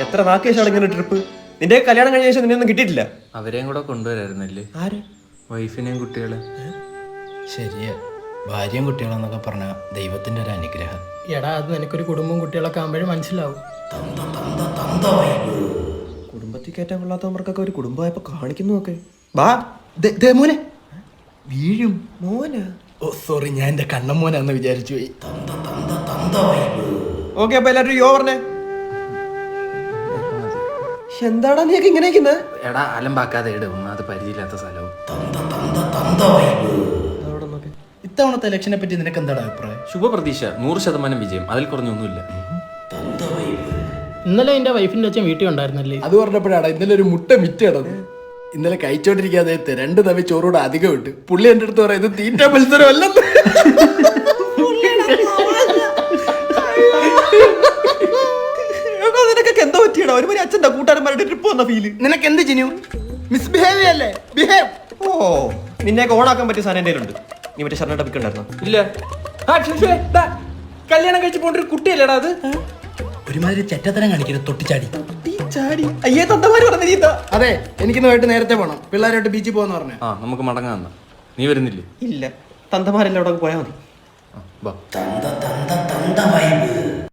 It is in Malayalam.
എത്ര നാക്ക് ശേഷമാണ് ഇങ്ങനെ ട്രിപ്പ്? നിന്റെ കല്യാണം കഴിഞ്ഞ ശേഷം നിന്നെ ഒന്നും കിട്ടിയിട്ടില്ല. അവരെയും കൂടെ കൊണ്ടുവരായിരുന്നല്ലേ? ആര്? വൈഫിനെയും കുട്ടികളെ. ശരിയാ, ഭാര്യയും കുട്ടികളെന്നൊക്കെ പറഞ്ഞ ദൈവത്തിന്റെ ഒരു അനുഗ്രഹം. എടാ, അത് നിനക്കൊരു കുടുംബവും കുട്ടികളൊക്കെ ആകുമ്പോഴും മനസ്സിലാവും. കുടുംബത്തിൽ കയറ്റാൻ കൊള്ളാത്തവർക്കൊക്കെ ഒരു കുടുംബമായപ്പോ കാണിക്കുന്നു ഒക്കെ. ബാ മോനെ വീഴും. മോനാ? ഓ സോറി, ഞാൻ എന്റെ കണ്ണൻ മോനാന്ന് വിചാരിച്ചു പോയി. ഓക്കെ, അപ്പൊ എല്ലാരും യോ പറഞ്ഞേ. എന്താടാ നീയൊക്കെ ഇങ്ങനെ ഇരിക്കുന്നത്? എടാ അലമ്പാക്കാതെ ഇടും, അത് പരിചയമില്ലാത്ത സ്ഥലവും. ഇത്തവണത്തെ ഇലക്ഷനെ പറ്റി നിനക്ക് എന്താണ് അഭിപ്രായം? ശുഭപ്രതീക്ഷ, 100% വിജയം, അതിൽ കുറഞ്ഞൊന്നുമില്ല. ഇന്നലെ എന്റെ വൈഫിന്റെ അച്ഛൻ വീട്ടിൽ ഉണ്ടായിരുന്നല്ലേ? അത് പറഞ്ഞപ്പോഴാണ് ഇന്നലെ ഒരു മുട്ട മിറ്റ് കിടന്നു. ഇന്നലെ കഴിച്ചോണ്ടിരിക്കാതെ 2 തവി ചോറൂടെ അധികം ഇട്ട് പുള്ളി എന്റെ അടുത്ത് പറയാം, ഇത് തീറ്റ മത്സരമല്ലെന്ന്. നിനക്കൊക്കെ എന്താ പറ്റിയടാ? ഒരുമാതിരി അച്ഛൻ്റെ കൂട്ടുകാരന്മാരുടെ ട്രിപ്പ് വന്ന ഫീല്. നിനക്ക് എന്ത് ചിനു? മിസ്ബിഹേവ് അല്ലേ? ബിഹേവ്. ഓ, നിന്നെയൊക്കെ ഓണാക്കാൻ പറ്റിയ സാധനം എൻ്റെ ഉണ്ട്. നീ മറ്റേ ഷർട്ട് പിക്കുണ്ടായിരുന്നോ? ഇല്ല. കല്യാണം കഴിച്ച് പോണ്ട ഒരു കുട്ടിയല്ലേടാ അത്? ഒരുമാതിരി ചെറ്റത്തരം കാണിക്കരുത്, തൊട്ടിച്ചാടി. അയ്യേ തന്തമാര് പറഞ്ഞ നീ. അതെ, എനിക്കിന്ന് പോയിട്ട് നേരത്തെ പോകണം, പിള്ളേരായിട്ട് ബീച്ചിൽ പോകാന്ന് പറഞ്ഞു. ആ, നമുക്ക് മടങ്ങാം. നീ വരുന്നില്ലേ? ഇല്ല, തന്തമാരെല്ലാം അവിടെ പോയാൽ മതി. വാ.